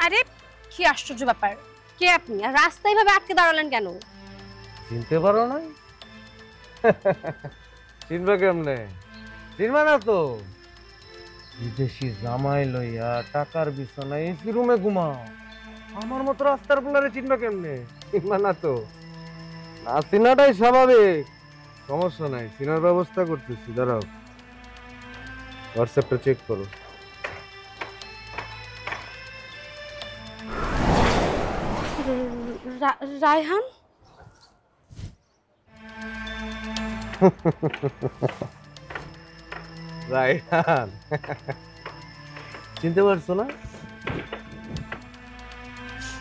আরে কি আশ্চর্য ব্যাপার, কে আপনি আর রাস্তায় ভাবে আটকে দাঁড়ালেন কেন? চিনতে পারো না? চিনবে কেমনে? চিনবে না তো? বিদেশি জামাই লইয়া টাকার বিছানায় এসি রুমে ঘুমাও, আমার মতো রাস্তার পোলারে চিনবে কেমনে? চিনবে না তো? না চিনাটাই স্বাভাবিক, সমস্যা নাই, চিনার ব্যবস্থা করতেছি। দাঁড়াও, হোয়াটসঅ্যাপটা চেক করো। রায়হান? রায়হান চিনতে পারছো না?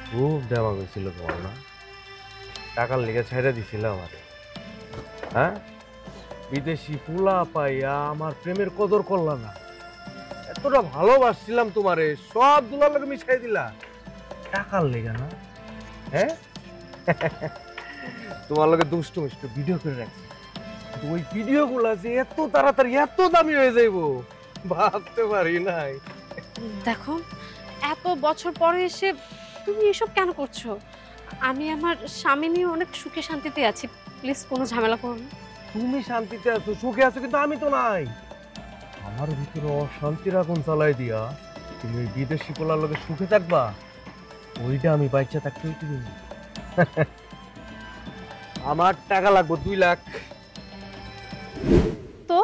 খুব দেওয়া হয়েছিল তোমার না? টাকার লেগে ছেড়ে দিছিল আমারে, হ্যাঁ? বিদেশি পোলা পাইয়া আমার প্রেমের কদর করলা না। এতটা ভালোবাসছিলাম তোমারে, সব দুলার লোকে মিশাই দিলা টাকার লেগে না? হ্যাঁ, তোমার লোকে দুষ্টু মিষ্টু ভিডিও করে রাখছি, ওই ভিডিও গুলা যে এত তাড়াতাড়ি এত দামি হয়ে যাইবো ভাবতে পারি নাই। দেখো, এত বছর পরে এসে তুমি এসব কেন করছো? আমি আমার স্বামী নিয়ে অনেক সুখে শান্তিতে আছি, প্লিজ কোনো ঝামেলা করো না। তুমি শান্তিতে আছো, সুখে আছো, কিন্তু আমি তো নাই। আমার ভিতরে অশান্তির আগুন জ্বালাই দিয়া তুমি ওই বিদেশি পোলার লোকে সুখে থাকবা, ওইটা আমি বাচ্চা থাকতে হইতে দিই। আমার টাকা লাগবে 2 লাখ। তো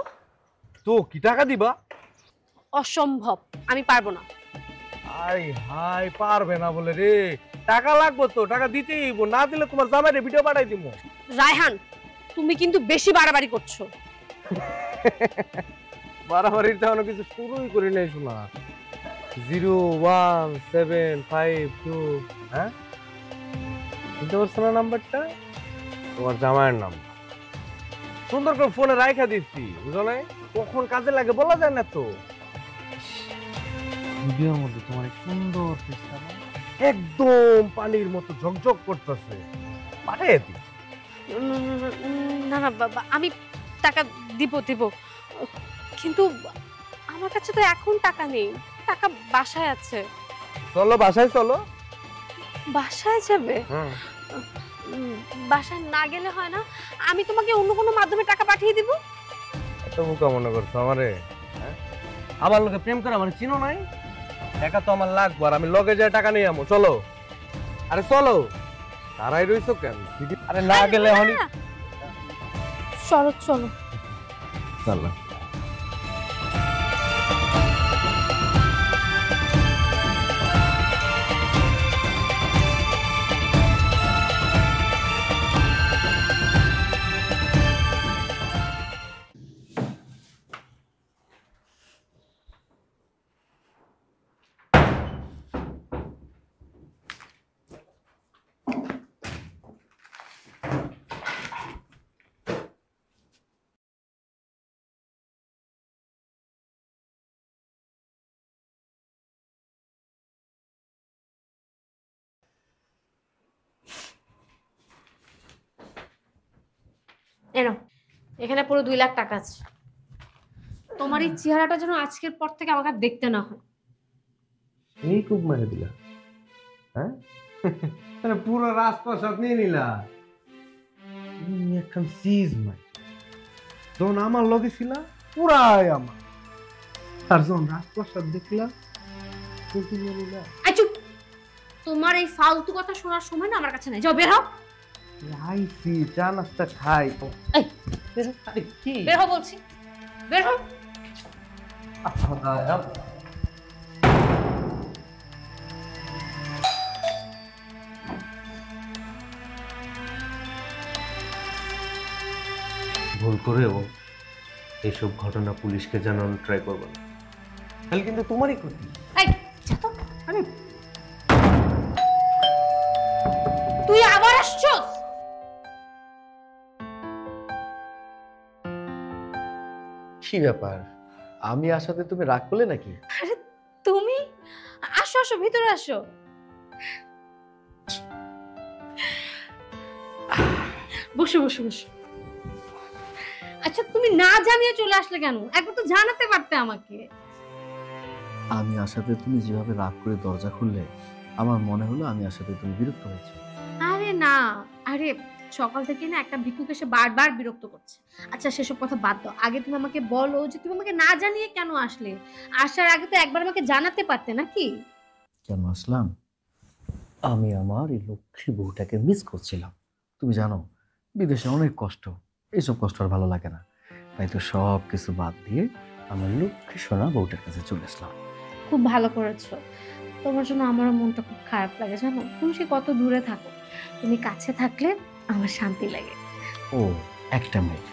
তো কি টাকা দিবা? অসম্ভব, আমি পারবো না। আরে হাই, পারবে না বলে রে? টাকা লাগবে তো, টাকা দিতেই হইব, না দিলে তোমার জামাইরে ভিডিও পাঠাই দিব। রায়হান, তুমি কিন্তু বেশি বাড়াবাড়ি করছো। বাড়াবাড়ির তেমন কিছু শুরুই করি নাই শোনা। 01752, হ্যাঁ বুঝতে পারছো না নাম্বারটা? তোমার জামাইয়ের নাম্বার, সুন্দর করে ফোনে রাইখা দিচ্ছি, বুঝো নাই? কখন কাজে লাগে বলা যায় না তো। ভিডিওর মধ্যে তোমার সুন্দর ফেসটা একদম পানির মতো ঝকঝক করতেছে, পাঠিয়ে দি। না না বাবা, আমি টাকা দিব, কিন্তু আমার কাছে তো এখন টাকা নেই, টাকা বাসায় আছে। চলো বাসায় চলো। বাসায় যাবে? বাসায় না গেলে হয় না? আমি তোমাকে অন্য কোনো মাধ্যমে টাকা পাঠিয়ে দিব। এত বোকা মনে করছো আমারে? আমার লোকে প্রেম করে আমার চিনো নাই? টাকা তো আমার লাগবে, আর আমি লগে যায় টাকা নিয়ে আমো। চলো, আরে চলো, তারাই রইছো কেন? আরে না গেলে হনি। চলো চলো চলো। এনো, এখানে পুরো 2 লাখ টাকা আছে। তোমার এই চেহারাটা যেন আজকের পর থেকে আমাকে আর দেখতে না হয়। এই খুব মেরে দিলা, হ্যাঁ? আরে পুরো রাজপ্রাসাদ নিয়ে নিলা। তুমি এখন সিজ মাই, যখন আমার লগে ছিলা পুরাই আমার, আর যখন রাজপ্রাসাদ দেখলা তুমি নিয়ে নিলা। চুপ, তোমার এই ফালতু কথা শোনার সময় না আমার কাছে নাই। যাও বের হও। আইসি চা নাস্তা খাই। এই বের হও। আরে কি? বের হও বলছি, বের হও। ভুল করেও এইসব ঘটনা পুলিশকে জানানোর ট্রাই করবো না, তাহলে কিন্তু তোমারই ক্ষতি। এই যা তো। আরে তুই আবার আসছস? কি ব্যাপার, আমি আসাতে তুমি রাগ করলে নাকি? আরে তুমি আসো আসো, ভিতরে আসো। বসো বসো বসো। আচ্ছা তুমি না জানিয়ে চলে আসলে কেন? একবার তো জানাতে পারতে আমাকে। আমি আসাতে তুমি যেভাবে রাগ করে দরজা খুললে, আমার মনে হলো আমি আসাতে তুমি বিরক্ত হয়েছো। আরে না, আরে সকাল থেকে না একটা ভিক্ষুক এসে বারবার বিরক্ত করছে। আচ্ছা সেসব কথা বাদ দাও, আগে তুমি আমাকে বলো যে তুমি আমাকে না জানিয়ে কেন আসলে? আসার আগে তো একবার আমাকে জানাতে পারতে নাকি? কেন আসলাম? আমি আমার এই লক্ষ্মী বউটাকে মিস করছিলাম। তুমি জানো বিদেশে অনেক কষ্ট, এইসব কষ্ট আর ভালো লাগে না। তাই তো সব কিছু বাদ দিয়ে আমার লক্ষ্মী সোনা বউটার কাছে চলে আসলাম। খুব ভালো করেছো। তোমার জন্য আমারও মনটা খুব খারাপ লাগে জানো, তুমি সে কত দূরে থাকো, তুমি কাছে থাকলে আমার শান্তি লাগে। ও একটা মিনিট,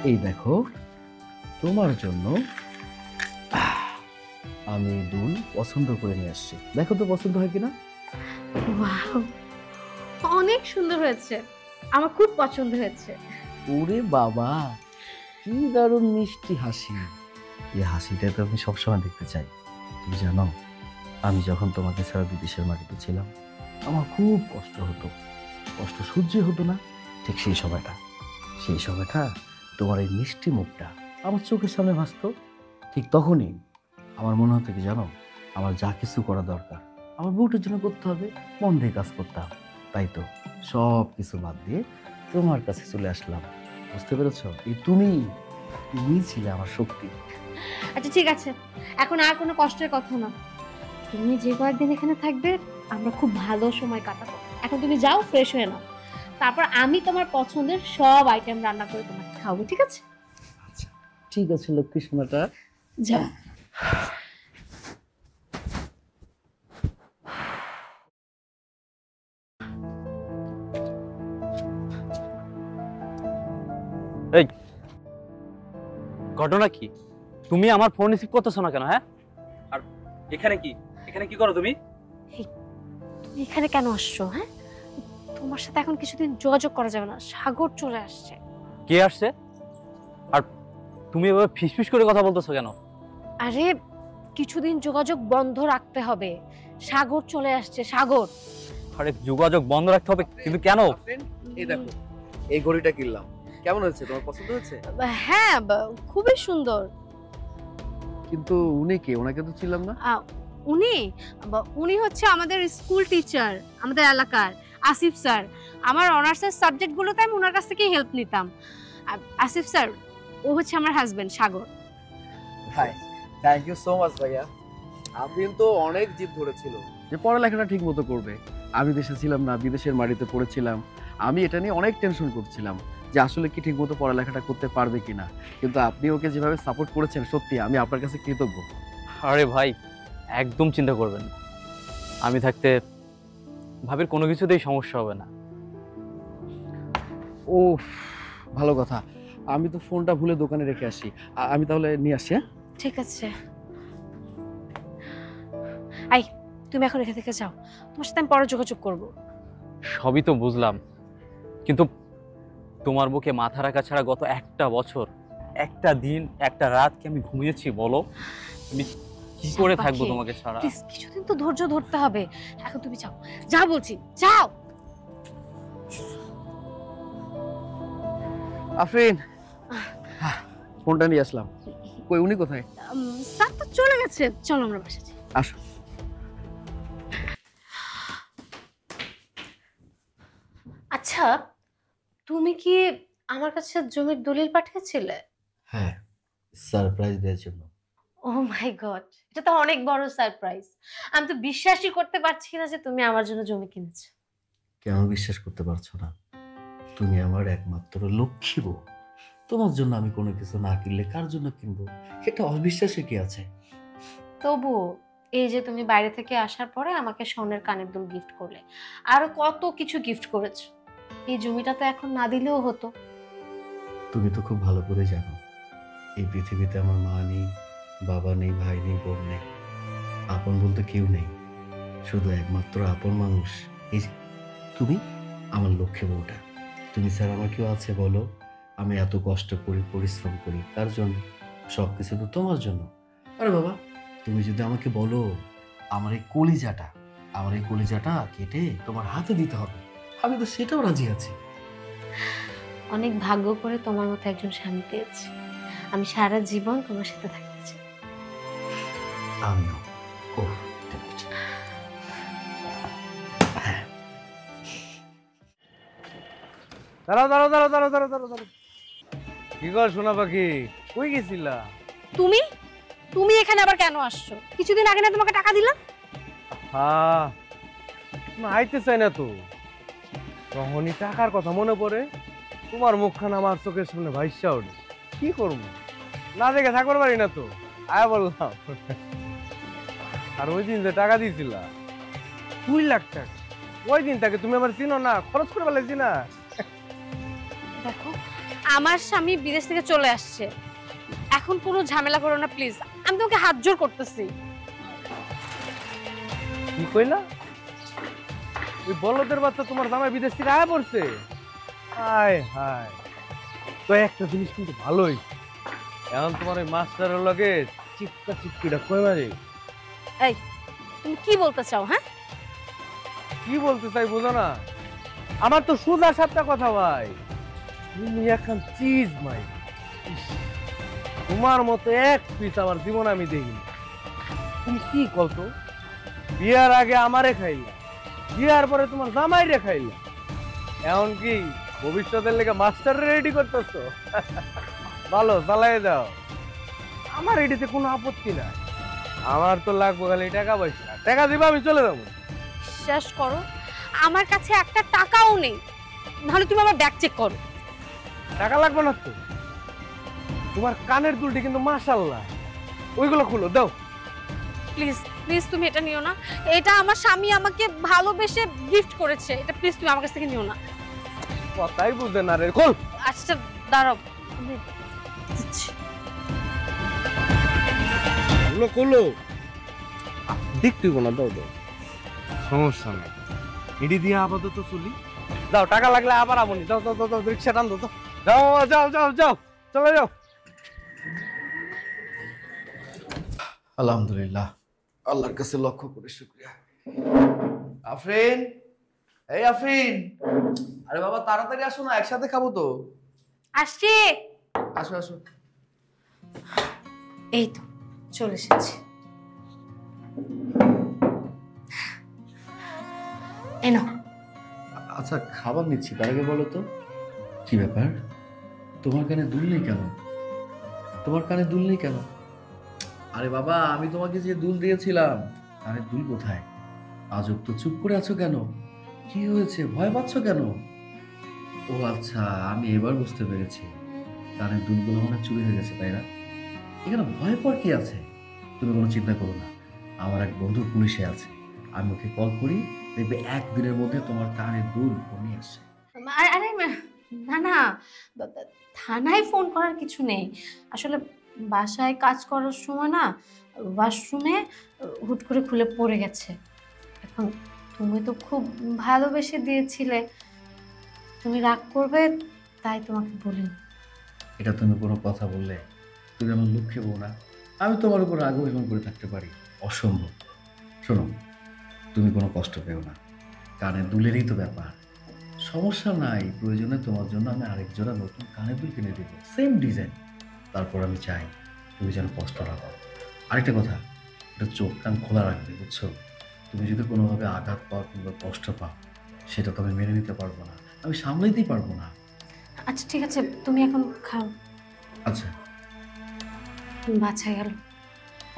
এই দেখো তোমার জন্য আমি দুল পছন্দ করে নিয়ে আসছি, দেখো তো পছন্দ হয় কিনা। ওয়াও, অনেক সুন্দর হয়েছে, আমার খুব পছন্দ হয়েছে। ওরে বাবা, কি দারুণ মিষ্টি হাসি! এই হাসিটা তো আমি সবসময় দেখতে চাই। তুমি জানো আমি যখন তোমাকে ছাড়া বিদেশের মাটিতে ছিলাম আমার খুব কষ্ট হতো, কষ্ট সহ্য হতো না। ঠিক সেই সময়টা তোমার এই মিষ্টি মুখটা আমার চোখের সামনে ভাসতো। ঠিক তখনই আমার মনে হতো কি জানো, আমার যা কিছু করা দরকার আমার বউটার জন্য করতে হবে, মন দিয়ে কাজ করতাম। তাই তো সব কিছু বাদ দিয়ে তোমার কাছে চলে আসলাম। বুঝতে পেরেছো? এই তুমি ছিলে আমার শক্তি। আচ্ছা ঠিক আছে, এখন আর কোনো কষ্টের কথা না। তুমি যে কয়েকদিন এখানে থাকবে আমরা খুব ভালো সময় কাটাবো। এখন তুমি যাও, ফ্রেশ হয়ে নাও, তারপর আমি তোমার পছন্দের সব আইটেম রান্না করে তোমাকে খাওয়াবো, ঠিক আছে? আচ্ছা ঠিক আছে লক্ষ্মী সোনাটা, যাও। এই ঘটনা কি? তুমি আমার ফোন রিসিভ করতেছো না কেন? হ্যাঁ, আর এখানে কি করো তুমি? তুমি এখানে কেন আসছো? হ্যাঁ, তোমার সাথে এখন কিছুদিন যোগাযোগ করা যাবে না, সাগর চলে আসছে। কে আসছে? আর তুমি এভাবে ফিসফিস করে কথা বলতেছো কেন? আরে কিছুদিন যোগাযোগ বন্ধ রাখতে হবে, সাগর চলে আসছে। সাগর, আরে যোগাযোগ বন্ধ রাখতে হবে কিন্তু কেন? এই দেখো এই ঘড়িটা কিনলাম, কেমন হয়েছে? তোমার পছন্দ হয়েছে? হ্যাঁ খুবই সুন্দর। কিন্তু উনি কে? ওনাকে তো ছিলাম না। উনি উনি হচ্ছে আমাদের স্কুল টিচার, আমাদের এলাকার আসিফ স্যার। আমার অনার্সের সাবজেক্টগুলোতে আমি ওনার কাছ থেকে হেল্প নিতাম। আসিফ স্যার, ও হচ্ছে আমার husband Sagar. Hi, thank you so much ভাইয়া। আফরিন তো অনেক জিদ ধরেছিল যে পড়ালেখাটা ঠিক মতো করবে। আমি দেশে ছিলাম না, বিদেশের মাটিতে পড়েছিলাম। আমি এটা নিয়ে অনেক টেনশন করছিলাম যে আসলে কি ঠিক মতো পড়ালেখাটা করতে পারবে কিনা। কিন্তু আপনি ওকে যেভাবে সাপোর্ট করেছেন, সত্যি আমি আপনার কাছে কৃতজ্ঞ। আরে ভাই, একদম চিন্তা করবেন না, আমি থাকতে ভাবির কোনো কিছুতেই সমস্যা হবে না। ও ভালো কথা, আমি তো ফোনটা ভুলে দোকানে রেখে আসি। আমি তাহলে নিয়ে আসছি। হ্যাঁ ঠিক আছে, আই তুমি এখন এখান থেকে যাও, তোমার সাথে আমি পরে যোগাযোগ করবো। সবই তো বুঝলাম, কিন্তু তোমার বুকে মাথা রাখা ছাড়া গত একটা বছর, একটা দিন, একটা রাত কি আমি ঘুমিয়েছি বলো? আমি কি করে থাকবো তোমাকে ছাড়া? প্লিজ কিছুদিন তো ধৈর্য ধরতে হবে। এখন তুমি যাও, যা বলছি, যাও। আফরিন, ফোনটা নিয়ে আসলাম। কই উনি কোথায়? স্যার তো চলে গেছে, চলো আমরা বাসায় যাই। আসো। আচ্ছা, তুমি কি আমার কাছে জমির দলিল পাঠিয়েছিলে? হ্যাঁ, সারপ্রাইজ দেওয়ার জন্য। ও মাই গড, এটা তো অনেক বড় সারপ্রাইজ। আমি তো বিশ্বাসই করতে পারছি না যে তুমি আমার জন্য জমি কিনেছো। কেন বিশ্বাস করতে পারছো না? তুমি আমার একমাত্র লক্ষ্মী বউ। তোমার জন্য আমি কোনো কিছু না কিনলে কার জন্য কিনবো? এটা অবিশ্বাসে কি আছে? তবু এই যে তুমি বাইরে থেকে আসার পরে আমাকে স্বর্ণের কানের দুল গিফট করলে, আরো কত কিছু গিফট করেছো, এই জমিটা তো এখন না দিলেও হতো। তুমি তো খুব ভালো করে জানো এই পৃথিবীতে আমার মা নেই, বাবা নেই, ভাই নেই, বোন নেই। আপন বলতে কেউ নেই, শুধু একমাত্র আপন মানুষ এই যে তুমি, আমার লক্ষ্মী বউটা। তুমি স্যার আমার কেউ আছে বলো? আমি এত কষ্ট করি, পরিশ্রম করি, তার জন্য সবকিছু তো তোমার জন্য। আরে বাবা, তুমি যদি আমাকে বলো আমার এই কলিজাটা কেটে তোমার হাতে দিতে হবে, আমি তো সেটাও রাজি আছি। অনেক ভাগ্য করে তোমার মতো একজন স্বামী পেয়েছি। আমি সারা জীবন তোমার সাথে থাকতে চাই। আমিও। ও দাঁড়াও দাঁড়াও দাঁড়াও দাঁড়াও দাঁড়াও দাঁড়াও দাঁড়াও। কি কর সোনা পাখি, কই গেছিলা? তুমি তুমি এখানে আবার কেন আসছো? কিছুদিন আগে না তোমাকে টাকা দিলাম। হ্যাঁ, না আইতে চাই না তো। যখনই টাকার কথা মনে পড়ে তোমার মুখখানা আমার চোখের সামনে ভাইসা ওঠে। কি করবো, না দেখে থাকবার পারি না তো, আয় বললাম। আর ওই দিন যে টাকা দিয়েছিলা 2 লাখ টাকা, ওই দিন তাকে তুমি আমার চিনো না, খরচ করে ফেলেছি না। দেখো, আমার স্বামী বিদেশ থেকে চলে আসছে, এখন কোনো ঝামেলা করো না প্লিজ, আমি তোমাকে হাত জোর করতেছি। কি কইলা? ওই বলদের বাচ্চা তোমার জামাই বিদেশ থেকে আয়া পড়ছে? হায় হায়, তো একটা জিনিস কিন্তু ভালোই, এখন তোমার ওই মাস্টারের লগে চিপকা চিপকিটা কই মারে। এই, তুমি কি বলতে চাও? হ্যাঁ, কি বলতে চাই বুঝো না? আমার তো সোজা সাপটা কথা ভাই, তুমি এখন চিজ মাই। ইস, তোমার মতো এক পিস আমার জীবন আমি দেখিনি। তুমি কি কতো, বিয়ার আগে আমারে খাইলা, বিয়ার পরে তোমার জামাই রে খাইলা, এখন কি ভবিষ্যতের লেগে মাস্টার রেডি করতেছো? ভালো, চালাই যাও, আমার এডিতে কোনো আপত্তি নাই। আমার তো লাগবো খালি টাকা পয়সা, টাকা দিবা আমি চলে যাবো। বিশ্বাস করো, আমার কাছে একটা টাকাও নেই, নাহলে তুমি আমার ব্যাগ চেক করো। টাকা লাগবে না তো, তোমার কানের দুলটি কিন্তু মাশাআল্লাহ, ওইগুলো খুলো দাও। প্লিজ প্লিজ, তুমি এটা নিও না, এটা আমার স্বামী আমাকে ভালোবেসে গিফট করেছে, এটা প্লিজ তুমি আমার কাছ থেকে নিও না। কথাই বুঝে না রে, খোল। আচ্ছা দাঁড়াও, আমি দিচ্ছি। খুলো খুলো, দেখতে না, দাও দাও, সমস্যা নাই, এডি দিয়ে আপাতত চলি। দাও, টাকা লাগলে আবার আমনি, দাও দাও দাও, রিক্সা টান দাও, যাও যাও যাও যাও, চলে যাও। আলহামদুলিল্লাহ, আল্লাহর কাছে লক্ষ করে শুকরিয়া। আফরিন, এই আফরিন, আরে বাবা তাড়াতাড়ি আসো না, একসাথে খাবো তো। আসছি, আসো আসো। এই তো চলে এসেছি। এনো, আচ্ছা খাবার নিচ্ছি, তার আগে বলো তো কি ব্যাপার? তোমার কানে দুল নেই কেন? তোমার কানে দুল নেই কেন? আরে বাবা, আমি তোমাকে যে দুল দিয়েছিলাম। কানে দুল কোথায়? আজব তো, চুপ করে আছো কেন? কি হয়েছে, ভয় পাচ্ছ কেন? ও আচ্ছা, আমি এবার বুঝতে পেরেছি, কানের দুলগুলো মনে হয় চুরি হয়ে গেছে, তাই না? এখানে ভয় পাওয়ার কি আছে? তুমি কোনো চিন্তা করো না, আমার এক বন্ধু পুলিশে আছে, আমি ওকে কল করি, দেখবে একদিনের মধ্যে তোমার কানের দুল কমে আসে। আরে না না, থানায় ফোন করার কিছু নেই, আসলে বাসায় কাজ করার সময় না ওয়াশরুমে হুট করে খুলে পড়ে গেছে। এখন তুমি তো খুব ভালোবেসে দিয়েছিলে, তুমি রাগ করবে তাই তোমাকে বলিনি। এটা তুমি কোনো কথা বললে? তুমি আমার লক্ষ্যে বউ না, আমি তোমার উপর রাগ অভিমান করে থাকতে পারি? অসম্ভব। শোনো, তুমি কোনো কষ্ট পেও না, কানের দুলেরই তো ব্যাপার, সমস্যা নাই, প্রয়োজনে তোমার জন্য আমি আরেক জোড়া নতুন কানের দুল কিনে দেবো, সেম ডিজাইন। তারপর আমি চাই তুমি যেন কষ্ট না পাও। আরেকটা কথা, এটা চোখ কান খোলা রাখবে, বুঝছো? তুমি যদি কোনোভাবে আঘাত পাও কিংবা কষ্ট পাও, সেটা তো আমি মেনে নিতে পারবো না, আমি সামলাইতেই পারবো না। আচ্ছা ঠিক আছে, তুমি এখন খাও। আচ্ছা, বাঁচা গেল,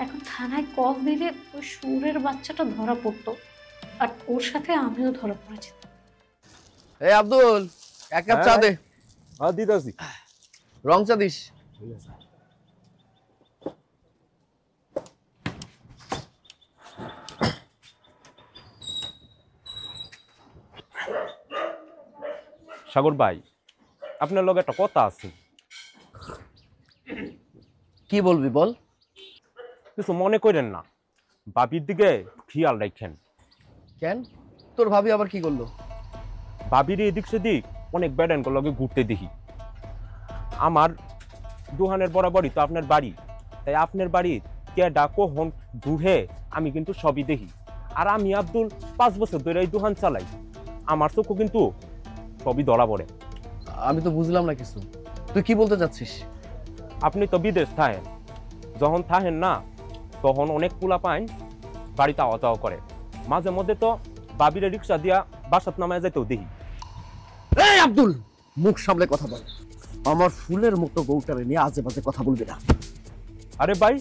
এখন থানায় কল দিলে ওই সুরের বাচ্চাটা ধরা পড়তো, আর ওর সাথে আমিও ধরা পড়েছি। এই আব্দুল, এক কাপ চা দে। হ্যাঁ দিদাসি। রং চা দিস। সাগর ভাই, আপনার লগে একটা কথা আছে। কি বলবি বল। কিছু মনে করেন না, বাবির দিকে খেয়াল রাখেন। কেন, তোর ভাবি আবার কি করলো? বাবির এদিক সেদিক অনেক ব্যাডেনকে লগে ঘুরতে দেখি। আমার দোহানের বরাবরই তো আপনার বাড়ি, তাই আপনার বাড়ির কে ডাকো হন ঘুরে আমি কিন্তু সবই দেখি। আর আমি আব্দুল 5 বছর ধরে এই দোহান চালাই, আমার চোখও কিন্তু সবই ধরা পড়ে। আমি তো বুঝলাম না কিছু, তুই কি বলতে চাচ্ছিস? আপনি তো বিদেশ থাকেন, যখন থাকেন না তখন অনেক পোলা পাইন বাড়িতে আওয়া তাওয়া করে, মাঝে মধ্যে তো বাবিরে রিক্সা দিয়া বাসাত নামায় যাইতেও দেখি। এই আব্দুল, মুখ সামলে কথা বল। আমার ফুলের মতো বউটারে নিয়ে আজে বাজে কথা বলবি না। আরে ভাই,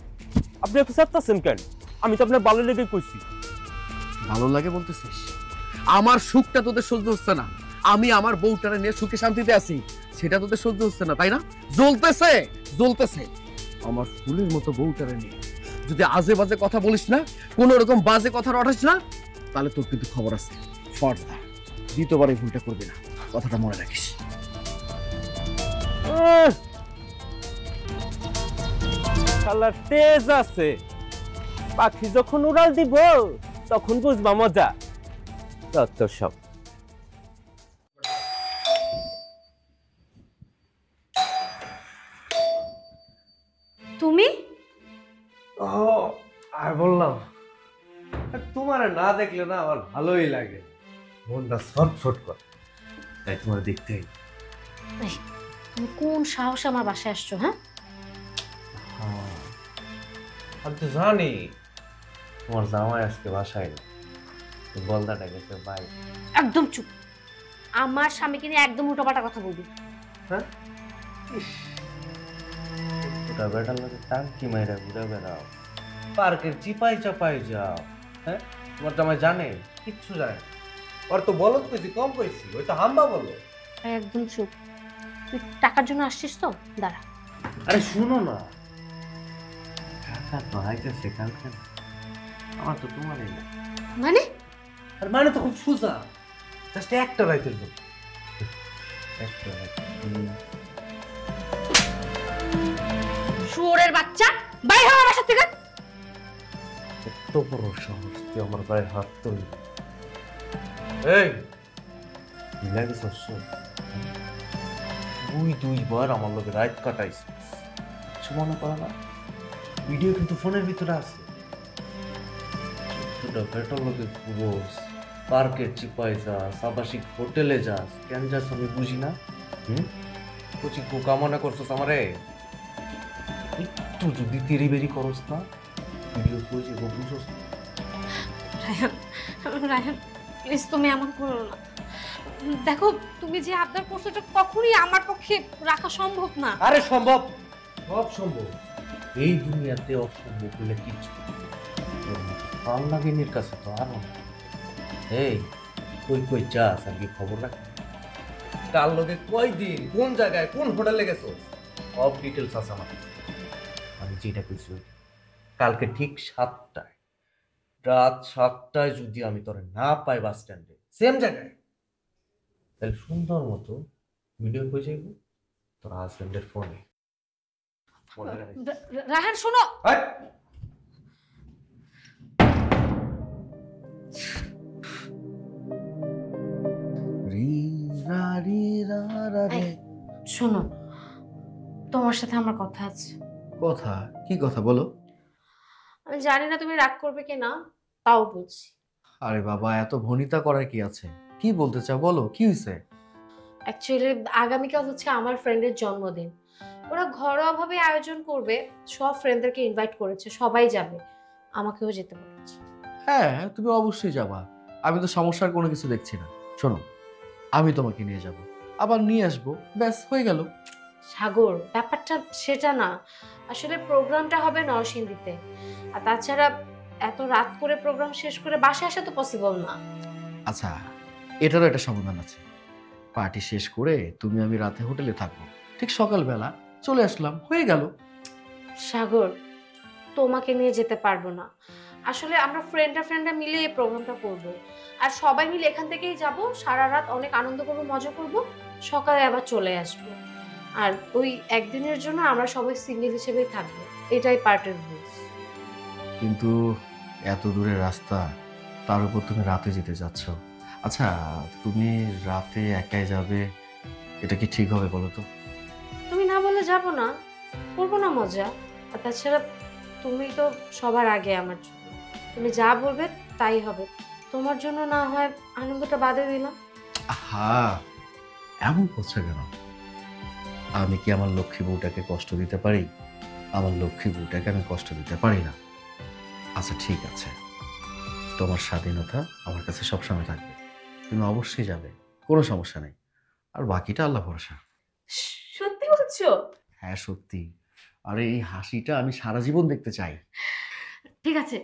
আপনি এত চাচ্ছেন কেন? আমি তো আপনার ভালো লেগে কইছি। ভালো লাগে বলতেছিস? আমার সুখটা তোদের সহ্য হচ্ছে না, আমি আমার বউটারে নিয়ে সুখে শান্তিতে আছি, সেটা তোদের সহ্য হচ্ছে না তাই না? জ্বলতেছে জ্বলতেছে। আমার ফুলের মতো বউটারে নিয়ে যদি আজে বাজে কথা বলিস না, কোন রকম বাজে কথা রটাস না, তাহলে তোর কিন্তু খবর আছে। ফর্দা, দ্বিতীয়বার এই ভুলটা করবি না, কথাটা মনে রাখিস। শালার তেজ আছে, পাখি যখন উড়াল দিব তখন বুঝবা মজা। তত সব তুমি আর বললাম, তোমার না দেখলে না আমার ভালোই লাগে, মনটা ছটফট করে, তাই তোমার দেখতে। তুমি কোন সাহসে আমার বাসায় আসছো? হ্যাঁ, আমি তো জানি তোমার জামাই আজকে বাসায় না, বলদাটা গেছে ভাই। একদম চুপ। আমার স্বামীকে নিয়ে একদম উল্টোপাল্টা কথা বলবি। হ্যাঁ, ওটা বেটার লাগে টাঙ্কি মাইরা ঘুরে বেড়াও, পার্কের চিপাই চাপাই যাও। হ্যাঁ, তোমার জামাই জানে? কিচ্ছু জানে না। ওর তো বলো কইছি, কম কইছি, ওই তো হাম্বা বলো। একদম চুপ। তুই টাকার জন্য আসছিস তো? দাঁড়া। আরে শুনো না, টাকা তো আইতেছে কালকে, আমার তো তোমারই না। মানে? আর মানে তো খুব সোজা, জাস্ট একটা রাইতের জন্য। একটা রাইত। শুয়োরের বাচ্চা, বাইরে হ আমার বাসা থেকে। এত বড় সাহস, তুই আমার গায়ে হাত তুললি? এই লাগে শস্য, দুইবার আমার লোকে রাত কাটাইছিস, কিছু মনে করে না? ভিডিও কিন্তু ফোনের ভিতরে আছে। পেট্রোল লোকে ঘুরোস, পার্কের চিপাই যাস, আবাসিক হোটেলে যাস, কেন যাস আমি বুঝি না। কচি কোকা মনে করছিস আমারে? একটু যদি তেরি বেরি করস না, ভিডিও কইছি গো বুঝোস না। রায়হান, রায়হান প্লিজ তুমি এমন করো না। দেখো, তুমি যে আবদার করছো এটা কখনোই আমার পক্ষে রাখা সম্ভব না। আরে সম্ভব, সব সম্ভব। এই দুনিয়াতে অসম্ভব বলে কিছু পাল্লাগিনীর কাছে তো আরো। এই কই কই যাস আর কি খবর রাখ? কার লগে কয়দিন, কোন জায়গায়, কোন হোটেলে গেছো, সব ডিটেলস আছে আমার কাছে। আমি যেটা কইছি, কালকে ঠিক 7টায়, রাত 7টায় যদি আমি তোরে না পাই বাস স্ট্যান্ডে সেম জায়গায়, তাহলে সুন্দর মতো ভিডিও কই যাইব তোর হাজবেন্ডের ফোনে। রায়হান শোনো। শোনো, তোমার সাথে আমার কথা আছে। কথা? কি কথা বলো? আমি জানি না তুমি রাগ করবে কিনা, তাও বলছি। আরে বাবা, এত ভনিতা করার কি আছে? কি বলতে চাও বলো, কি হয়েছে? অ্যাকচুয়ালি আগামীকাল হচ্ছে আমার ফ্রেন্ডের জন্মদিন। ওরা ঘরোয়াভাবে আয়োজন করবে, সব ফ্রেন্ডদেরকে ইনভাইট করেছে, সবাই যাবে, আমাকেও যেতে বলেছে। হ্যাঁ, তুমি অবশ্যই যাবা, আমি তো সমস্যার কোনো কিছু দেখছি না। শোনো, আমি তোমাকে নিয়ে যাব, আবার নিয়ে আসবো, ব্যাস হয়ে গেল। সাগর, ব্যাপারটা সেটা না, আসলে প্রোগ্রামটা হবে নরসিংদীতে, আর তাছাড়া এত রাত করে প্রোগ্রাম শেষ করে বাসায় আসা তো পসিবল না। আচ্ছা, এটারও একটা সমাধান আছে। পার্টি শেষ করে তুমি আমি রাতে হোটেলে থাকবো, ঠিক সকালবেলা চলে আসলাম, হয়ে গেল। সাগর, তোমাকে নিয়ে যেতে পারবো না। আসলে আমরা ফ্রেন্ডরা মিলে এই প্রোগ্রামটা করব, আর সবাই মিলে এখান থেকেই যাব, সারা রাত অনেক আনন্দ করব, মজা করব, সকালে আবার চলে আসব। আর ওই একদিনের জন্য আমরা সবাই সিঙ্গেল হিসেবেই থাকবো, এটাই পার্টের রুলস। কিন্তু এত দূরের রাস্তা, তার উপর তুমি রাতে যেতে যাচ্ছ। আচ্ছা, তুমি রাতে একাই যাবে, এটা কি ঠিক হবে বলো তো? তুমি না বলে যাব না, করবো না মজা। আর তাছাড়া তুমি তো সবার আগে আমার জন্য, তুমি যা বলবে তাই হবে। তোমার জন্য না হয় আনন্দটা বাদে দিলাম। হ্যাঁ, এমন করছে কেন? আমি কি আমার লক্ষ্মী বউটাকে কষ্ট দিতে পারি? আমার লক্ষ্মী বউটাকে আমি কষ্ট দিতে পারি না। আচ্ছা ঠিক আছে, তোমার স্বাধীনতা আমার কাছে সবসময় থাকবে, তুমি অবশ্যই যাবে, কোনো সমস্যা নেই। আর বাকিটা আল্লাহ ভরসা। সত্যি বলছো? হ্যাঁ সত্যি। আরে এই হাসিটা আমি সারা জীবন দেখতে চাই। ঠিক আছে,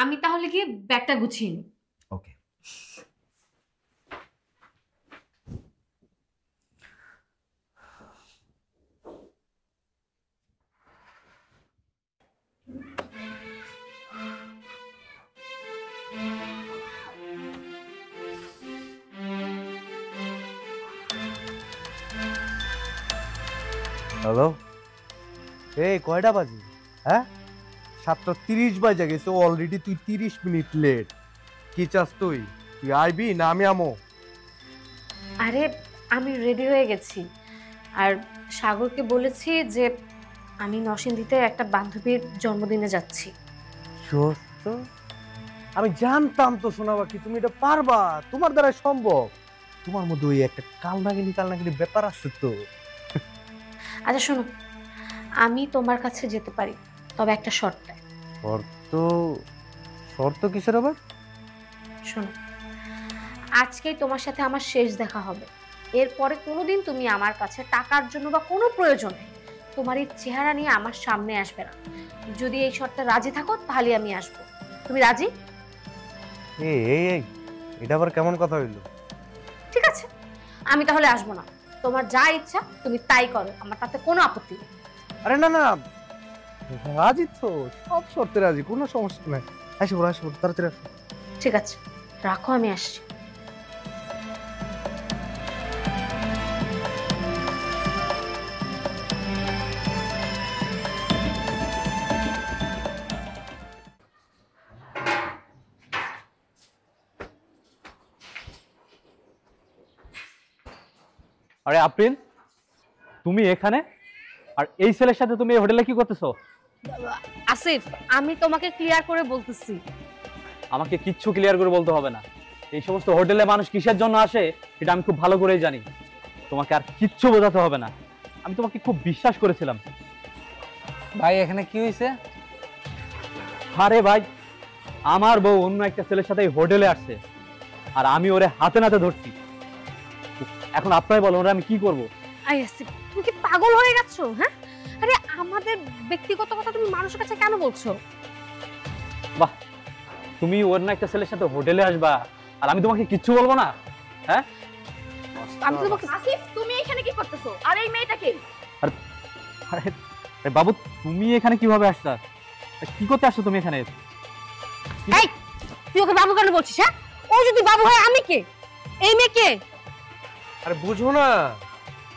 আমি তাহলে গিয়ে ব্যাগটা গুছিয়ে নিই। ওকে। হ্যালো, এই কয়টা বাজে? হ্যাঁ, 7:30 বাজে গেছে অলরেডি, তুই 30 মিনিট লেট। কি চাস তুই? তুই আইবি না আমি আমো? আরে আমি রেডি হয়ে গেছি, আর সাগরকে বলেছি যে আমি নরসিংদীতে একটা বান্ধবীর জন্মদিনে যাচ্ছি। সুস্থ? আমি জানতাম তো সোনা বাকি তুমি এটা পারবা, তোমার দ্বারা সম্ভব। তোমার মধ্যে ওই একটা কালনাগিনী ব্যাপার আছে তো। আচ্ছা শোনো, আমি তোমার কাছে যেতে পারি, তবে একটা শর্তে। শর্ত কিসের আবার? শোনো, আজকেই তোমার সাথে আমার শেষ দেখা হবে। এরপরে কোনোদিন তুমি আমার কাছে টাকার জন্য বা কোনো প্রয়োজনে তোমার এই চেহারা নিয়ে আমার সামনে আসবে না। যদি এই শর্তে রাজি থাকো তাহলে আমি আসবো। তুমি রাজি? এই এটা আবার কেমন কথা হইলো? ঠিক আছে, আমি তাহলে আসবো না। তোমার যা ইচ্ছা তুমি তাই করো, আমার তাতে কোনো আপত্তি নেই। আরে না না, রাজি তো, সব শর্তে রাজি, কোনো সমস্যা নাই। আসবো তাড়াতাড়ি আসবো। ঠিক আছে, রাখো, আমি আসছি। আরে আপ্রিল, তুমি এখানে? আর এই ছেলের সাথে তুমি এই হোটেলে কি করতেছো? আসিফ, আমি তোমাকে ক্লিয়ার করে বলতেছি। আমাকে কিচ্ছু ক্লিয়ার করে বলতে হবে না। এই সমস্ত হোটেলে মানুষ কিসের জন্য আসে এটা আমি খুব ভালো করেই জানি। তোমাকে আর কিচ্ছু বোঝাতে হবে না, আমি তোমাকে খুব বিশ্বাস করেছিলাম। ভাই এখানে কি হয়েছে? আরে ভাই, আমার বউ অন্য একটা ছেলের সাথে এই হোটেলে আসছে, আর আমি ওরে হাতে নাতে ধরছি। এখন আপনারাই বলো ওরা আমি কি করব? আই আসিফ, তুমি কি পাগল হয়ে গেছো? হ্যাঁ, আরে আমাদের ব্যক্তিগত কথা তুমি মানুষের কাছে কেন বলছো? বাহ, তুমি অন্য একটা ছেলের সাথে হোটেলে আসবা আর আমি তোমাকে কিচ্ছু বলবো না? হ্যাঁ, আমি তোমাকে। আসিফ, তুমি এখানে কি করতেছো? আর এই মেয়েটা কে? আরে বাবু, তুমি এখানে কিভাবে আসলা? কি করতে আসছো তুমি এখানে? এই, তুই ওকে বাবু কেন বলছিস? হ্যাঁ, ও যদি বাবু হয় আমি কে? এই মেয়ে কে? আরে বুঝো না,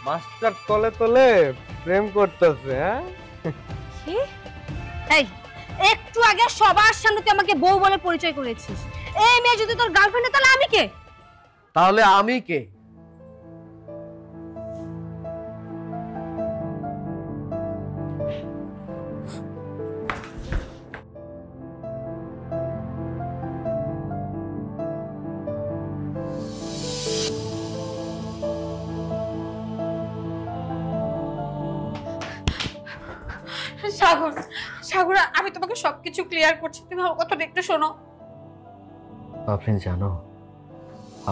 মাস্টার তলে তলে প্রেম করতেছে। হ্যাঁ, কি? এই, একটু আগে সবার সামনে তুই আমাকে বউ বলে পরিচয় করেছিস। এই মেয়ে যদি তোর গার্লফ্রেন্ড হয় তাহলে আমি কে? তাহলে আমি কে? সাগর, সাগর, আমি তোমাকে সবকিছু ক্লিয়ার করছি, তুমি আমার কথাটা একটু শোনো। আপনি জানো,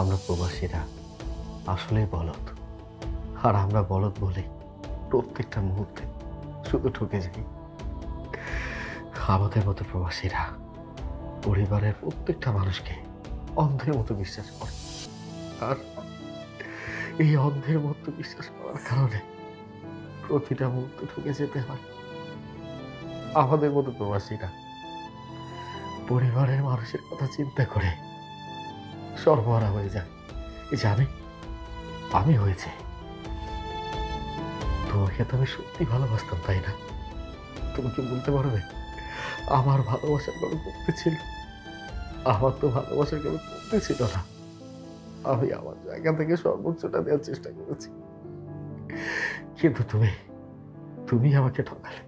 আমরা প্রবাসীরা আসলেই বলদ, আর আমরা বলদ বলে প্রত্যেকটা মুহূর্তে শুধু ঠকে যাই। আমাদের মতো প্রবাসীরা পরিবারের প্রত্যেকটা মানুষকে অন্ধের মতো বিশ্বাস করে, আর এই অন্ধের মতো বিশ্বাস করার কারণে প্রতিটা মুহূর্তে ঠকে যেতে হয়। আমাদের মতো প্রবাসীরা পরিবারের মানুষের কথা চিন্তা করে সর্বহারা হয়ে যায়। এই যে আমি হয়েছে, তোমাকে তো আমি সত্যি ভালোবাসতাম, তাই না? তুমি কি বলতে পারবে আমার ভালোবাসার কোনো কমতি ছিল? আমার তো ভালোবাসার কোনো কমতি ছিল না। আমি আমার জায়গা থেকে সর্বোচ্চটা দেওয়ার চেষ্টা করেছি, কিন্তু তুমি আমাকে ঠকালে।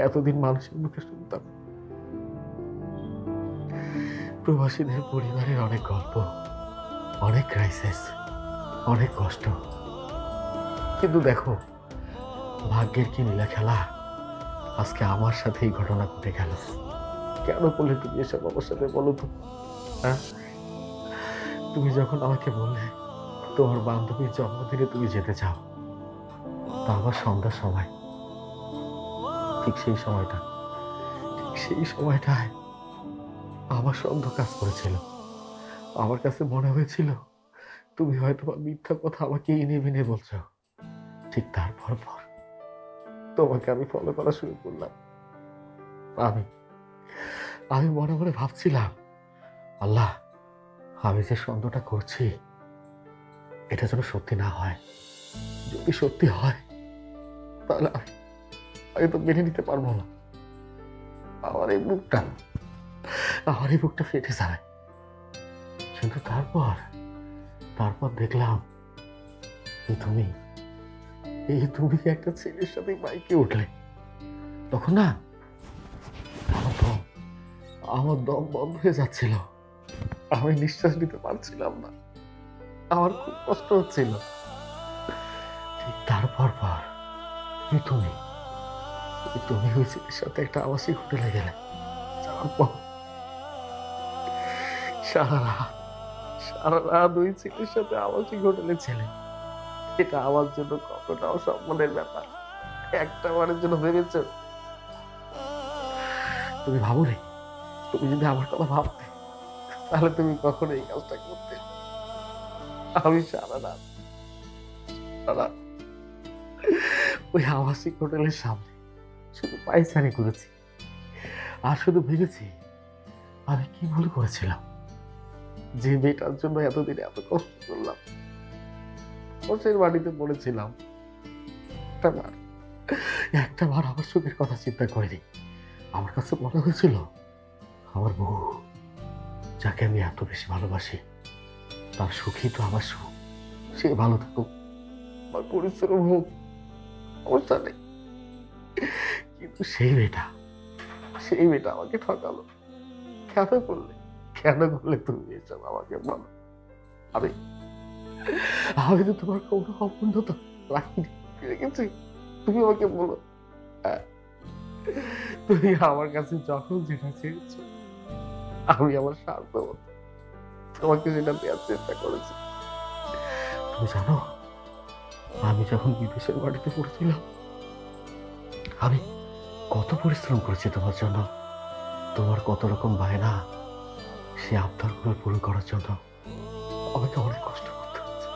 এতদিন মানুষের মুখে শুনতাম প্রবাসীদের পরিবারের অনেক গল্প, অনেক ক্রাইসিস, অনেক কষ্ট, কিন্তু দেখো ভাগ্যের কি নীলা খেলা, আজকে আমার সাথে এই ঘটনা ঘটে গেল। কেন করলে তুমি এসব আমার সাথে বলো তো? হ্যাঁ, তুমি যখন আমাকে বললে তোমার বান্ধবীর জন্মদিনে তুমি যেতে চাও, তা আবার সন্ধ্যার সময়, ঠিক সেই সময়টায় আমার সন্দেহ কাজ করেছিল। আমার কাছে মনে হয়েছিল তুমি হয়তো মিথ্যা কথা আমাকে এনে মেনে বলছো। ঠিক তারপর তোমাকে আমি ফলো করা শুরু করলাম। আমি মনে মনে ভাবছিলাম, আল্লাহ, আমি যে সন্দেহটা করছি এটা যেন সত্যি না হয়। যদি সত্যি হয় তাহলে আমি তো মেনে নিতে পারবো না। আমার এই বুকটা ফেটে যাবে। কিন্তু তারপর দেখলাম তুমি একটা ছেলের সাথে বাইকে উঠলে। তখন না আমার দম বন্ধ হয়ে যাচ্ছিল। আমি নিঃশ্বাস নিতে পারছিলাম না। আমার খুব কষ্ট হচ্ছিল। ঠিক তারপর তুমি ওই ছেলের সাথে একটা আবাসিক হোটেলে গেলে। যাওয়ার পর সারা রাত ওই ছেলের সাথে আবাসিক হোটেলে ছেলে। এটা আমার জন্য কতটা অসম্মানের ব্যাপার একটা বারের জন্য ভেবেছ? তুমি ভাবনি, তুমি যদি আমার কথা ভাবতে তাহলে তুমি কখনো এই কাজটা করতে? আমি সারা রাত ওই আবাসিক হোটেলের সামনে শুধু পায়চারি করেছি, আর শুধু ভেবেছি আমি কি ভুল করেছিলাম যে মেয়েটার জন্য এতদিন এত কষ্ট করলাম। বসের বাড়িতে পড়েছিলাম, একটা বার আমার সুখের কথা চিন্তা করিনি। আমার কাছে মনে হয়েছিল আমার বউ, যাকে আমি এত বেশি ভালোবাসি, তার সুখই তো আমার সুখ। সে ভালো থাকুক, আমার পরিশ্রম হোক, সমস্যা নেই। কিন্তু সেই মেয়েটা আমাকে ঠকালো। কেন করলে তুমি এসব আমাকে বলো? আমি তো তোমার কোনো অপূর্ণতা রেখেছি। তুমি আমাকে বলো, তুমি আমার কাছে যখন যেটা চেয়েছো আমি আমার স্বার্থ তোমাকে সেটা দেওয়ার চেষ্টা করেছি। তুমি জানো, আমি যখন বিদেশের বাড়িতে পড়েছিলাম আমি কত পরিশ্রম করেছি তোমার জন্য। তোমার কত রকম বায়না, সে আবদারগুলো পূরণ করার জন্য আমাকে অনেক কষ্ট করতে হচ্ছে।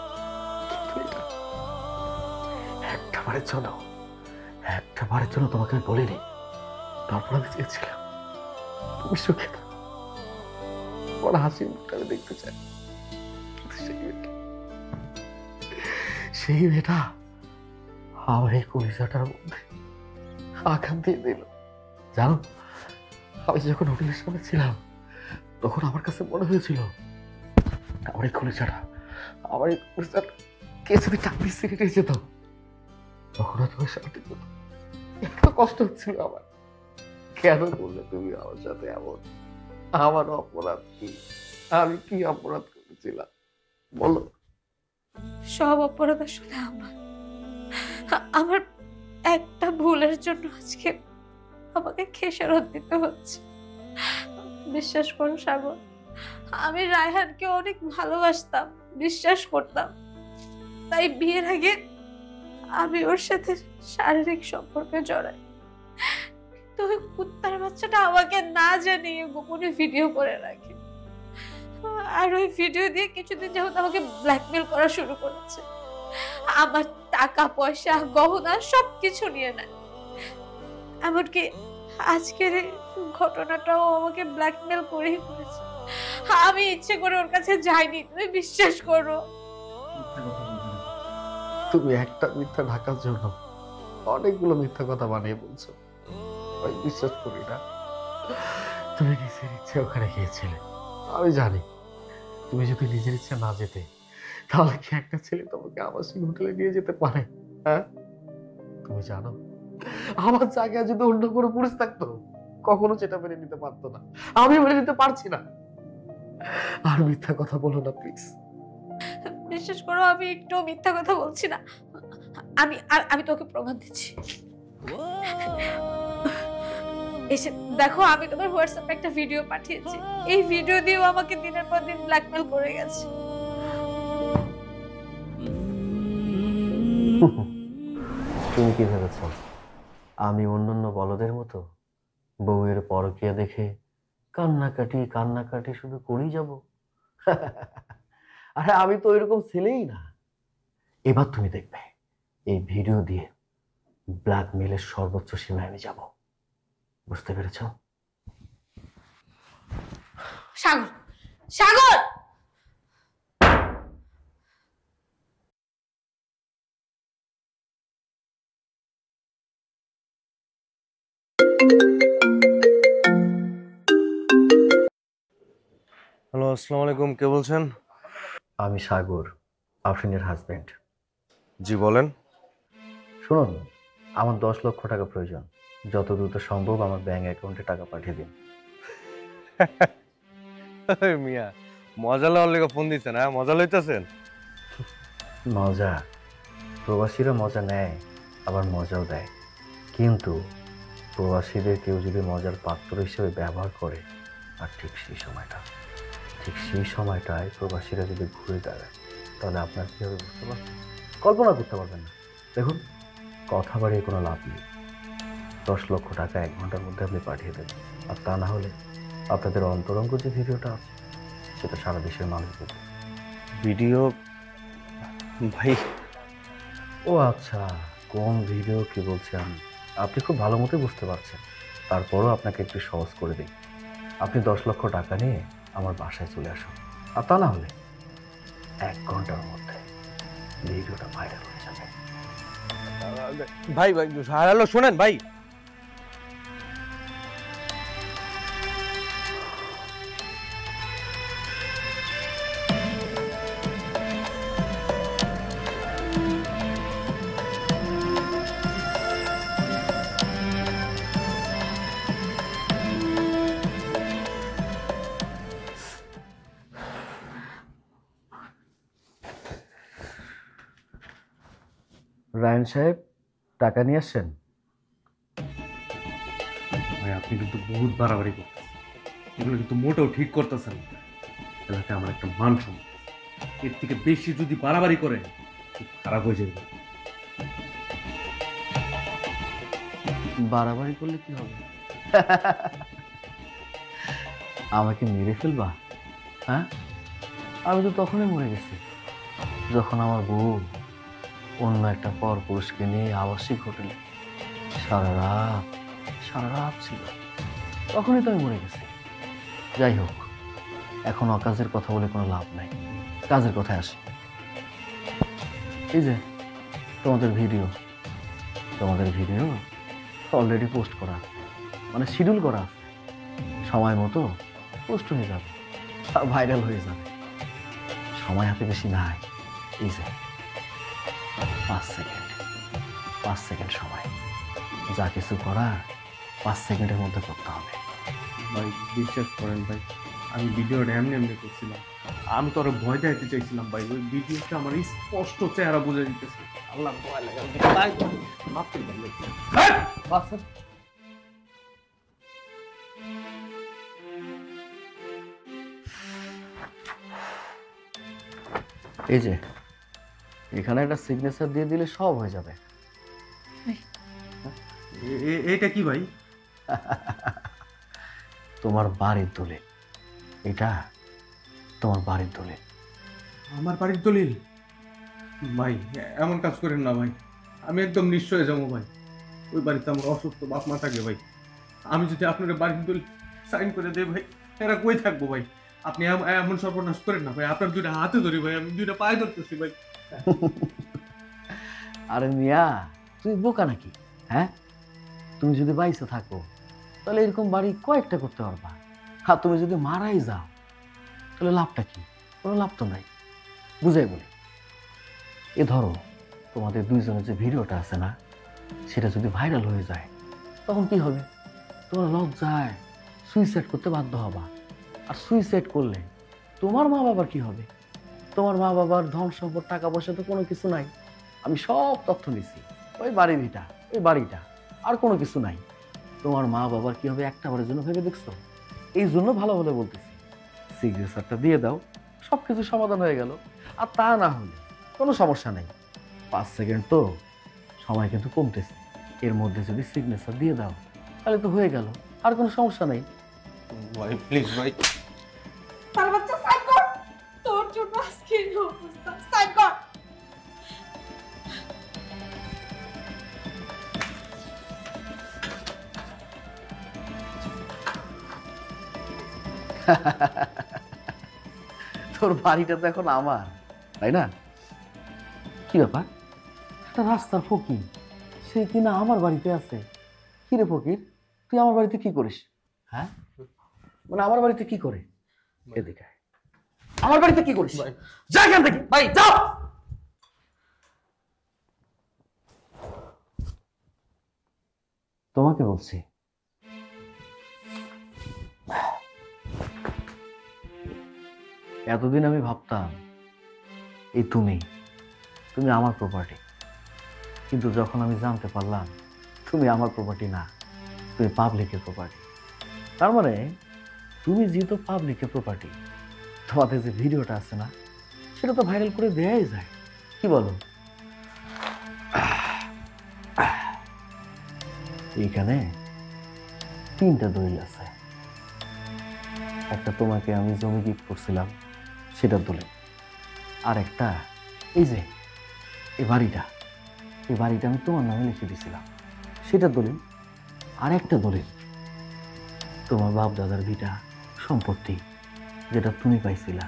কিন্তু এটা একটাবারের জন্য তোমাকে আমি বলিনি। তারপর আমি চেয়েছিলাম তুমি সুখে থাকো, তোমার হাসি মুখটা আমি দেখতে চাই। সেই মেয়েটা আমার এই কলিজাটার মধ্যে আঘাত দিয়ে দিল। জানো, আমি যখন হোটেলের সামনে ছিলাম তখন আমার কাছে মনে হয়েছিল আমার এই কলিজাটা কে যদি চাকরি ছেড়ে যেত তখন তোমার সাথে এত কষ্ট হচ্ছিল আমার। কেন বললে তুমি আমার সাথে এমন? আমার অপরাধ কি? আমি কি অপরাধ করেছিলাম বলো? সব অপরাধ আসলে আমার একটা ভুলের জন্য আজকে আমাকে খেসারত দিতে হচ্ছে। বিশ্বাস করো সাগর, আমি রায়হানকে অনেক ভালোবাসতাম, বিশ্বাস করতাম। তাই বিয়ের আগে আমি ওর সাথে শারীরিক সম্পর্কে জড়াই। তো ওই কুত্তার বাচ্চাটা আমাকে না জানিয়ে গোপনে ভিডিও করে রাখে, আর ওই ভিডিও দিয়ে কিছুদিন যাবত আমাকে ব্ল্যাকমেল করা শুরু করেছে। আমার টাকা পয়সা গহনা সবকিছু নিয়ে নেয়। এমনকি আজকের ঘটনাটাও আমাকে ব্ল্যাকমেল করেই করেছে। আমি ইচ্ছে করে ওর কাছে যাইনি, তুমি বিশ্বাস করো। তুমি একটা মিথ্যা ঢাকার জন্য অনেকগুলো মিথ্যা কথা বানিয়ে বলছো। আমি বিশ্বাস করি না। তুমি নিজের ইচ্ছে ওখানে গিয়েছিলে। আমি জানি তুমি যদি নিজের ইচ্ছে না যেতে তাহলে কি একটা ছেলে তোমাকে আবাসিক হোটেলে নিয়ে যেতে পারে? হ্যাঁ, তুমি জানো আমার জায়গায় যদি অন্য কোনো পুরুষ থাকতো কখনো সেটা মেনে নিতে পারতো না। আমি মেনে নিতে পারছি না। আর মিথ্যা কথা বলো না প্লিজ। বিশ্বাস করো, আমি একটু মিথ্যা কথা বলছি না। আমি তোকে প্রমাণ দিচ্ছি। এসে দেখো আমি তোমার হোয়াটসঅ্যাপে একটা ভিডিও পাঠিয়েছি, এই ভিডিও দিয়েও আমাকে দিনের পর দিন ব্ল্যাকমেল করে গেছে। তুমি কি ভেবেছ আমি অন্যান্য বলদের মতো বউয়ের পরকীয়া দেখে কান্নাকাটি কান্নাকাটি শুধু করেই যাব? আরে আমি তো এরকম ছেলেই না। এবার তুমি দেখবে এই ভিডিও দিয়ে ব্ল্যাকমেলের সর্বোচ্চ সীমায় আমি যাব। বুঝতে পেরেছ? সাগর, সাগর! হ্যালো, আসসালামু আলাইকুম। কে বলছেন? আমি সাগর, আফরিনের হাজবেন্ড। জি বলেন। শুনুন, আমার 10 লক্ষ টাকা প্রয়োজন। যত দ্রুত সম্ভব আমার ব্যাংক অ্যাকাউন্টে টাকা পাঠিয়ে দিন। মিয়া, মজা লওয়ার লেগে ফোন দিচ্ছেন? হ্যাঁ, মজা লইতেছেন? মজা, প্রবাসীরা মজা নেয় আবার মজাও দেয়, কিন্তু প্রবাসীদের কেউ যদি মজার পাত্র হিসেবে ব্যবহার করে, আর ঠিক সেই সময়টায় প্রবাসীরা যদি ঘুরে দাঁড়ায়, তাহলে আপনার কী হবে বুঝতে পারছেন? কল্পনা করতে পারবেন না। দেখুন, কথা বাড়িয়ে কোনো লাভ নেই। 10 লক্ষ টাকা 1 ঘন্টার মধ্যে আপনি পাঠিয়ে দেবেন, আর তা না হলে আপনাদের অন্তরঙ্গ যে ভিডিওটা আছে সেটা সারা দেশের মানুষ দেখবে। ভিডিও ভাই? ও আচ্ছা, কোন ভিডিও কি বলছি আমি, আপনি খুব ভালো মতো বুঝতে পারছেন। তারপরও আপনাকে একটু সহজ করে দিই। আপনি 10 লক্ষ টাকা নিয়ে আমার বাসায় চলে আসুন, আর তা না হলে 1 ঘন্টার মধ্যে ভিডিওটা ভাইরাল হয়ে যাবে। ভাই ভাই, হ্যালো শোনেন ভাই। রায়ন সাহেব, টাকা নিয়ে আসছেন? ভাই আপনি কিন্তু বহুত বাড়াবাড়ি করতেছেন, এগুলো কিন্তু মোটেও ঠিক করতেছেন না। এলাকায় আমার একটা মান সম্মান, এর থেকে বেশি যদি বাড়াবাড়ি করে খুব খারাপ হয়ে যাবে। বাড়াবাড়ি করলে কি হবে? আমাকে মেরে ফেলবা? হ্যাঁ, আমি তো তখনই মরে গেছি যখন আমার বউ অন্য একটা পর পুরুষকে নিয়ে আবাসিক হোটেলে সারা রাত ছিল। তখনই তো আমি মরে গেছি। যাই হোক, এখন অকাজের কথা বলে কোনো লাভ নাই, কাজের কথায় আসি। এই যে তোমাদের ভিডিও অলরেডি পোস্ট করা আছে, মানে শিডিউল করা আছে। সময় মতো পোস্ট হয়ে যাবে, ভাইরাল হয়ে যাবে। সময় হাতে বেশি নাই। এই যে 5 সেকেন্ড সময়, যা কিছু করার 5 সেকেন্ডের মধ্যে করতে হবে। ভাই বিশ্বাস করেন ভাই, আমি ভিডিওটা এমনি করছিলাম। আমি তো আরো ভয় দেখাতে চাইছিলাম ভাই। ওই ভিডিওটা আমার স্পষ্ট চেহারা বোঝা দিতেছে। আল্লাহ ভয় লাগে, মাফ করে দেন ভাই। এই যে এখানে একটা সিগনেচার দিয়ে দিলে সব হয়ে যাবে। এটা কি ভাই? তোমার বাড়ির দলিল। এটা তোমার বাড়ির দলিল। আমার বাড়ির দলিল? ভাই এমন কাজ করেন না ভাই, আমি একদম নিশ্চয় যাবো ভাই। ওই বাড়িতে আমার অসুস্থ বাপ মা থাকে ভাই। আমি যদি আপনার বাড়ির দলিল সাইন করে দেই ভাই, এরা কই থাকবো ভাই? আপনি এমন সর্বনাশ করেন না ভাই। আপনার 2টা হাতে ধরি ভাই, আমি 2টা পায়ে ধরতেছি ভাই। আরে মিয়া, তুমি বোকা নাকি? হ্যাঁ, তুমি যদি বাইসে থাকো তাহলে এরকম বাড়ি কয়েকটা করতে পারবা। আর তুমি যদি মারাই যাও তাহলে লাভটা কি? কোনো লাভ তো নাই। বুঝাই বলি, এ ধরো তোমাদের দুইজনের যে ভিডিওটা আছে না, সেটা যদি ভাইরাল হয়ে যায় তখন কি হবে? তোমরা লজ্জায় সুইসাইড করতে বাধ্য হবা। আর সুইসাইড করলে তোমার মা বাবার কি হবে? তোমার মা বাবার ধন সম্পদ টাকা পয়সা তো কোনো কিছু নাই। আমি সব তথ্য নিচ্ছি। ওই বাড়িটা আর কোনো কিছু নাই। তোমার মা বাবার কি হবে একটা বারের জন্য ভেবে দেখছো? এই জন্য ভালো ভালো বলতেছি, সিগনেচারটা দিয়ে দাও, সবকিছু সমাধান হয়ে গেল। আর তা না হলে কোনো সমস্যা নেই, 5 সেকেন্ড তো সময় কিন্তু কমতেছে, এর মধ্যে যদি সিগনেচার দিয়ে দাও তাহলে তো হয়ে গেল, আর কোনো সমস্যা নেই। ভাই প্লিজ ভাই। তার বাচ্চা সাইড কর, তোর জন্য আজকে এই অবস্থা, সাইড কর। তোর বাড়িটা তো এখন আমার, তাই না? কি ব্যাপার, একটা রাস্তার ফকির সে কিনা আমার বাড়িতে আছে। কি রে ফকির, তুই আমার বাড়িতে কি করিস? হ্যাঁ, মানে আমার বাড়িতে কি করে? এদিকে আয়। আমার বাড়িতে কি করিস? যা এখান থেকে, ভাই যাও। তোমাকে বলছি, এতদিন আমি ভাবতাম এই তুমি আমার প্রপার্টি, কিন্তু যখন আমি জানতে পারলাম তুমি আমার প্রপার্টি না, তুমি পাবলিকের প্রপার্টি। তার মানে তুমি যেহেতু পাবলিকের প্রপার্টি, তোমাদের যে ভিডিওটা আছে না, সেটা তো ভাইরাল করে দেয়াই যায়, কি বলো? এইখানে 3টা দলিল আছে। একটা তোমাকে আমি জমি গিফট করছিলাম, সেটার দলিল। আর একটা এই যে এই বাড়িটা আমি তোমার নামে লিখে দিয়েছিলাম, সেটার দলিল। আর একটা দলিল তোমার বাপ দাদার ভিটা সম্পত্তি, যেটা তুমি পাইছিলা,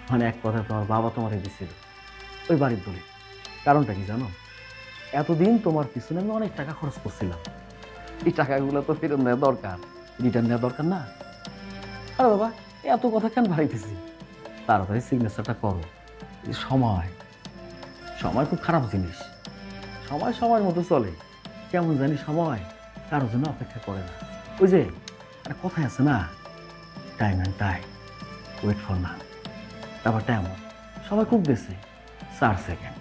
মানে এক কথা তোমার বাবা তোমারে দিছিল, ওই বাড়ির দলিল। কারণটা কি জানো? এতদিন তোমার পিছনে আমি অনেক টাকা খরচ করছিলাম, এই টাকাগুলো তো ফেরত নেওয়া দরকার, রিটার্ন নেওয়া দরকার না? আরে বাবা, এত কথা কেন বাড়াইতেছি? তাড়াতাড়ি সিগনেচারটা করো। সময় খুব খারাপ জিনিস, সময়ের মতো চলে, কেমন জানি সময় কারোর জন্য অপেক্ষা করে না। ওই যে একটা কথাই আছে না, time and time wait for না। ব্যাপারটা এমন, সময় খুব বেশি, 4 সেকেন্ড।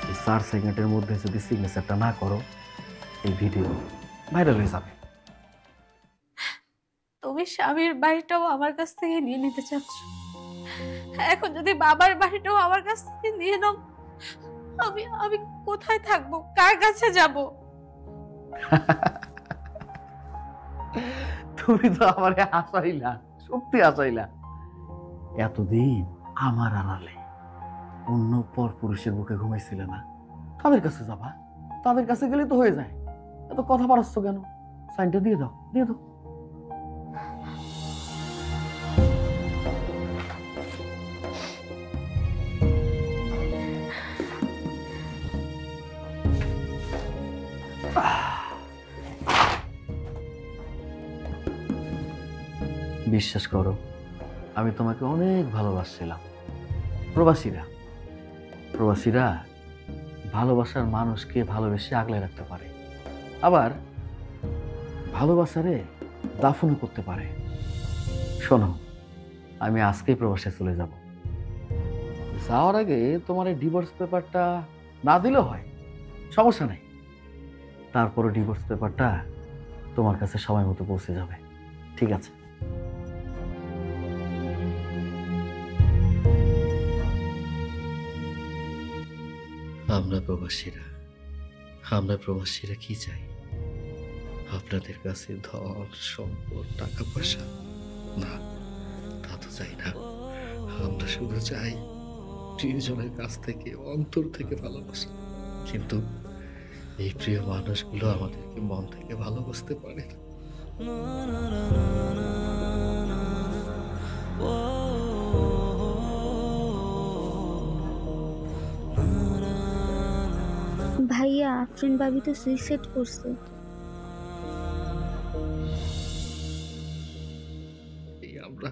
এই 4 সেকেন্ডের মধ্যে যদি সিগনেচারটা না করো, এই ভিডিও ভাইরাল হয়ে যাবে। তুমি স্বামীর বাড়িটাও আমার কাছ থেকে নিয়ে নিতে চাচ্ছ, এখন যদি বাবার বাড়িটাও আমার কাছ থেকে নিয়ে নাও, আমি কোথায় থাকবো, কার কাছে যাব? তুমি তো আমারে হাসাইলা, সত্যি হাসাইলা। এতদিন আমার আড়ালে অন্য পর পুরুষের বুকে ঘুমাইছিলে না, তাদের কাছে যাবা, তাদের কাছে গেলে তো হয়ে যায়। এত কথা বাড়াচ্ছ কেন? সাইনটা দিয়ে দাও, দিয়ে দাও। বিশ্বাস করো, আমি তোমাকে অনেক ভালোবাসছিলাম। প্রবাসীরা ভালোবাসার মানুষকে ভালোবেসে আগলে রাখতে পারে, আবার ভালোবাসারে দাফনও করতে পারে। শোনো, আমি আজকেই প্রবাসে চলে যাব। যাওয়ার আগে তোমার এই ডিভোর্স পেপারটা না দিলেও হয়, সমস্যা নেই। তারপরে ডিভোর্স পেপারটা তোমার কাছে সময় মতো পৌঁছে যাবে, ঠিক আছে? আমরা প্রবাসীরা কি চাই? আপনাদের কাছে ধন সম্পদ টাকা পয়সা না, তা তো চাই না। আমরা শুধু চাই প্রিয়জনের কাছ থেকে অন্তর থেকে ভালোবাসা, কিন্তু এই প্রিয় মানুষগুলো আমাদেরকে মন থেকে ভালোবাসতে পারে না। ভাইয়া, আফরিন ভাবি তো সুইসাইড করছে। এই আমরা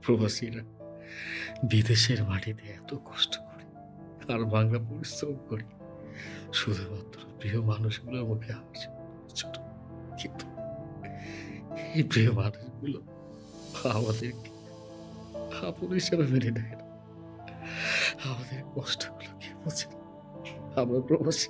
প্রবাসীরা বিদেশের মাটিতে এত কষ্ট করি আর বাংলা পরিশ্রম করি শুধুমাত্র প্রিয় মানুষগুলোর মুখে হাসি, কিন্তু এই প্রিয় মানুষগুলো আমাদেরকে আপন হিসেবে মেনে নেয় না। আমাদের কষ্টগুলো কে বোঝে? আমরা প্রবাসী।